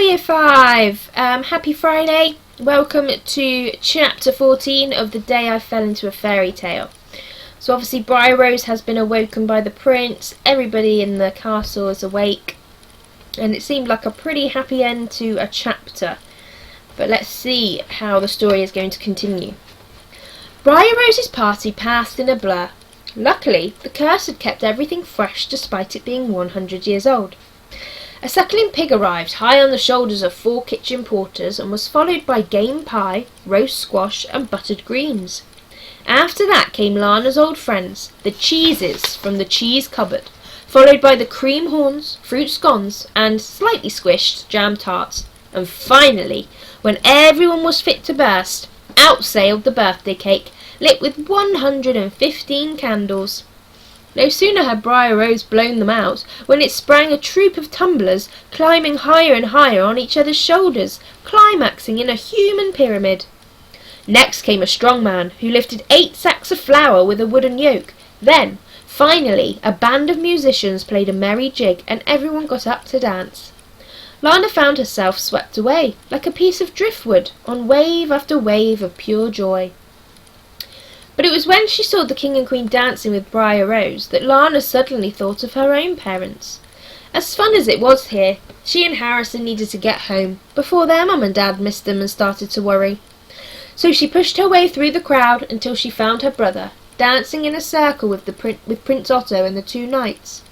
Year 5! Happy Friday. Welcome to Chapter 14 of The Day I Fell into a Fairy Tale. So obviously Briar Rose has been awoken by the prince, everybody in the castle is awake, and it seemed like a pretty happy end to a chapter. But let's see how the story is going to continue. Briar Rose's party passed in a blur. Luckily, the curse had kept everything fresh despite it being 100 years old. A suckling pig arrived high on the shoulders of 4 kitchen porters and was followed by game pie, roast squash and buttered greens. After that came Lana's old friends, the cheeses from the cheese cupboard, followed by the cream horns, fruit scones and, slightly squished, jam tarts. And finally, when everyone was fit to burst, out sailed the birthday cake, lit with 115 candles. No sooner had Briar Rose blown them out, when it sprang a troop of tumblers, climbing higher and higher on each other's shoulders, climaxing in a human pyramid. Next came a strong man, who lifted 8 sacks of flour with a wooden yoke. Then, finally, a band of musicians played a merry jig, and everyone got up to dance. Lana found herself swept away, like a piece of driftwood, on wave after wave of pure joy. But it was when she saw the King and Queen dancing with Briar Rose that Lana suddenly thought of her own parents. As fun as it was here, she and Harrison needed to get home before their mum and dad missed them and started to worry. So she pushed her way through the crowd until she found her brother, dancing in a circle with Prince Otto and the 2 knights.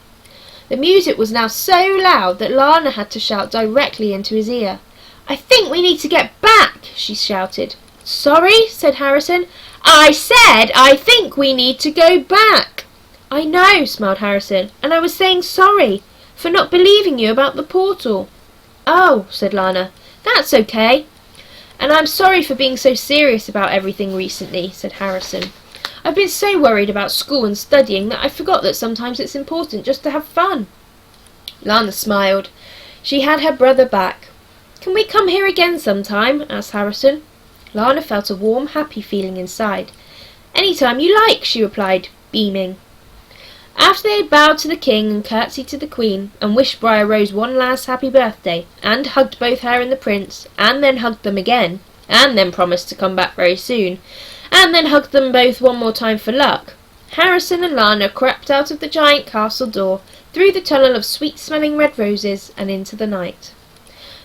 The music was now so loud that Lana had to shout directly into his ear. "I think we need to get back," she shouted. "Sorry," said Harrison. "I said I think we need to go back." "I know," smiled Harrison, "and I was saying sorry for not believing you about the portal." "Oh," said Lana, "that's okay. And I'm sorry for being so serious about everything recently," said Harrison. "I've been so worried about school and studying that I forgot that sometimes it's important just to have fun." Lana smiled. She had her brother back. "Can we come here again sometime?" asked Harrison. Lana felt a warm, happy feeling inside. "Any time you like," she replied, beaming. After they had bowed to the king and curtsied to the queen, and wished Briar Rose one last happy birthday, and hugged both her and the prince, and then hugged them again, and then promised to come back very soon, and then hugged them both one more time for luck, Harrison and Lana crept out of the giant castle door, through the tunnel of sweet-smelling red roses, and into the night.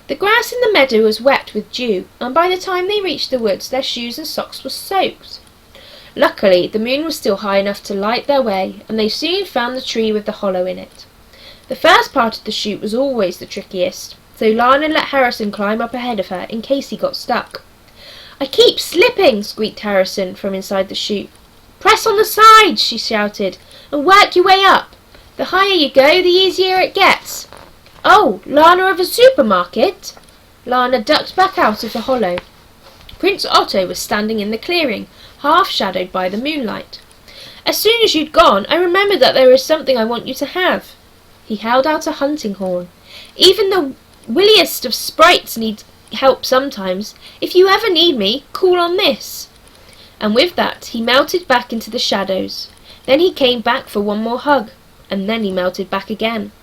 The grass in the meadow was wet with dew, and by the time they reached the woods their shoes and socks were soaked. Luckily, the moon was still high enough to light their way, and they soon found the tree with the hollow in it. The first part of the chute was always the trickiest, so Lana let Harrison climb up ahead of her in case he got stuck. "I keep slipping," squeaked Harrison from inside the chute. "Press on the sides," she shouted, "and work your way up. The higher you go, the easier it gets." "Oh, Lana of a supermarket?" Lana ducked back out of the hollow. Prince Otto was standing in the clearing, half shadowed by the moonlight. "As soon as you'd gone, I remembered that there is something I want you to have." He held out a hunting horn. "Even the williest of sprites need help sometimes. If you ever need me, call on this." And with that, he melted back into the shadows. Then he came back for one more hug, and then he melted back again.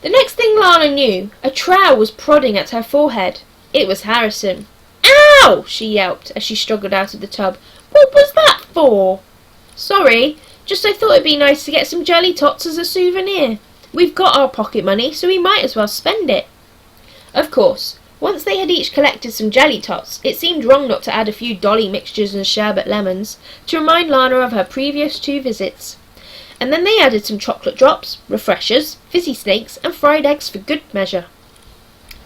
The next thing Lana knew, a trowel was prodding at her forehead. It was Harrison. "Ow!" she yelped as she struggled out of the tub. "What was that for?" "Sorry, just I thought it'd be nice to get some jelly tots as a souvenir. We've got our pocket money, so we might as well spend it." Of course, once they had each collected some jelly tots, it seemed wrong not to add a few dolly mixtures and sherbet lemons to remind Lana of her previous 2 visits. And then they added some chocolate drops, refreshers, fizzy snakes and fried eggs for good measure.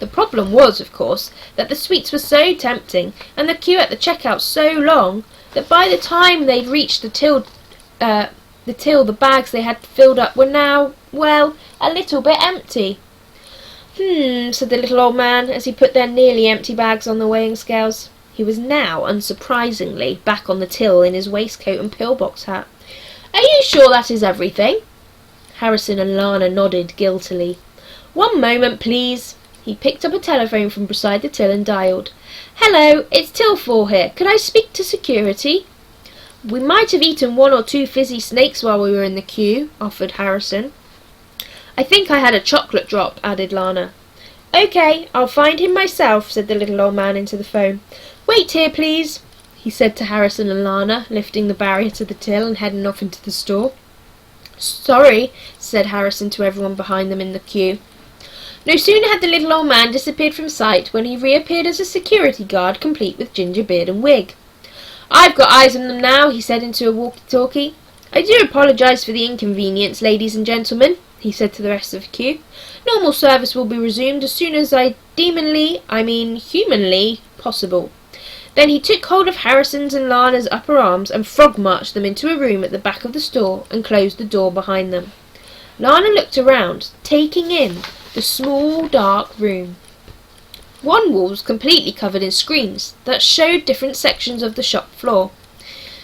The problem was, of course, that the sweets were so tempting and the queue at the checkout so long that by the time they'd reached the till, the bags they had filled up were now, well, a little bit empty. Said the little old man as he put their nearly empty bags on the weighing scales. He was now, unsurprisingly, back on the till in his waistcoat and pillbox hat. "Are you sure that is everything?" Harrison and Lana nodded guiltily. "One moment, please." He picked up a telephone from beside the till and dialed. "Hello, it's Till 4 here. Could I speak to security?" "We might have eaten 1 or 2 fizzy snakes while we were in the queue," offered Harrison. "I think I had a chocolate drop," added Lana. "OK, I'll find him myself," said the little old man into the phone. "Wait here, please," he said to Harrison and Lana, lifting the barrier to the till and heading off into the store. "Sorry," said Harrison to everyone behind them in the queue. No sooner had the little old man disappeared from sight when he reappeared as a security guard, complete with ginger beard and wig. "I've got eyes on them now," he said into a walkie-talkie. "I do apologise for the inconvenience, ladies and gentlemen," he said to the rest of the queue. "Normal service will be resumed as soon as humanly possible." Then he took hold of Harrison's and Lana's upper arms and frog-marched them into a room at the back of the store and closed the door behind them. Lana looked around, taking in the small, dark room. One wall was completely covered in screens that showed different sections of the shop floor.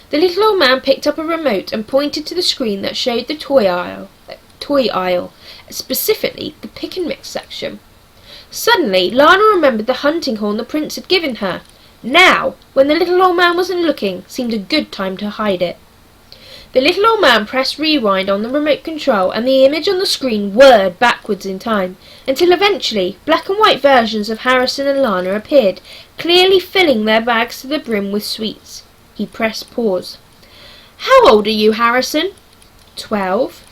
The little old man picked up a remote and pointed to the screen that showed the toy aisle, specifically the pick and mix section. Suddenly, Lana remembered the hunting horn the prince had given her. Now, when the little old man wasn't looking, seemed a good time to hide it. The little old man pressed rewind on the remote control and the image on the screen whirred backwards in time, until eventually black and white versions of Harrison and Lana appeared, clearly filling their bags to the brim with sweets. He pressed pause. "How old are you, Harrison?" 12.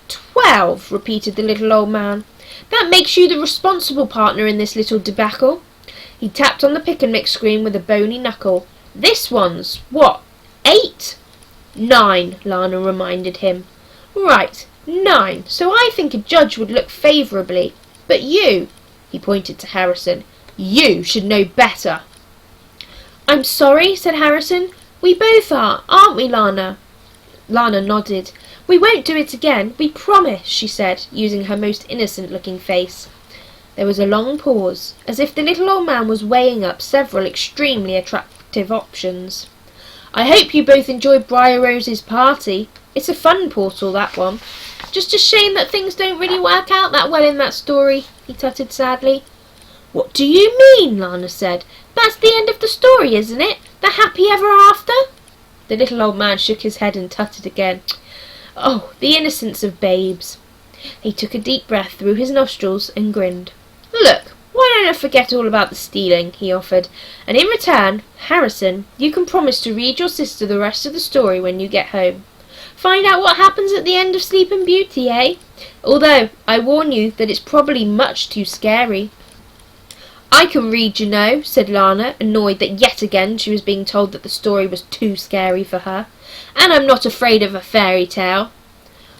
12, repeated the little old man. "That makes you the responsible partner in this little debacle." He tapped on the pick and mix screen with a bony knuckle. "This one's, what, 8? 9, Lana reminded him. "Right, 9, so I think a judge would look favourably. But you," he pointed to Harrison, "you should know better." "I'm sorry," said Harrison. "We both are, aren't we, Lana?" Lana nodded. "We won't do it again, we promise," she said, using her most innocent-looking face. There was a long pause, as if the little old man was weighing up several extremely attractive options. "I hope you both enjoyed Briar Rose's party. It's a fun portal, that one. Just a shame that things don't really work out that well in that story," he tutted sadly. "What do you mean?" Lana said. "That's the end of the story, isn't it? The happy ever after?" The little old man shook his head and tutted again. "Oh, the innocence of babes." He took a deep breath through his nostrils and grinned. "Look, why don't I forget all about the stealing?" he offered. "And in return, Harrison, you can promise to read your sister the rest of the story when you get home. Find out what happens at the end of Sleeping Beauty, eh? Although, I warn you that it's probably much too scary." "I can read, you know," said Lana, annoyed that yet again she was being told that the story was too scary for her. "And I'm not afraid of a fairy tale."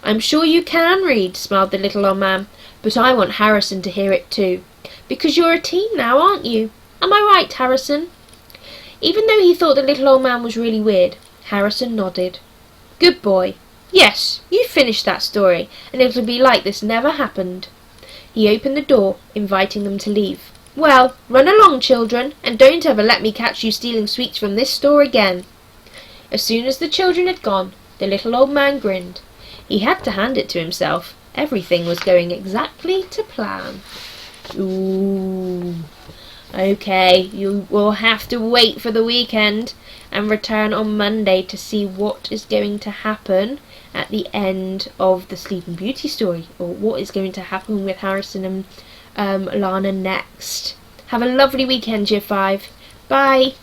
"I'm sure you can read," smiled the little old man, "but I want Harrison to hear it too. Because you're a teen now, aren't you? Am I right, Harrison?" Even though he thought the little old man was really weird, Harrison nodded. "Good boy. Yes, you finished that story, and it'll be like this never happened." He opened the door, inviting them to leave. "Well, run along, children, and don't ever let me catch you stealing sweets from this store again." As soon as the children had gone, the little old man grinned. He had to hand it to himself. Everything was going exactly to plan. Ooh. Okay, you will have to wait for the weekend and return on Monday to see what is going to happen at the end of the Sleeping Beauty story, or what is going to happen with Harrison and Lana next. Have a lovely weekend, Year 5. Bye.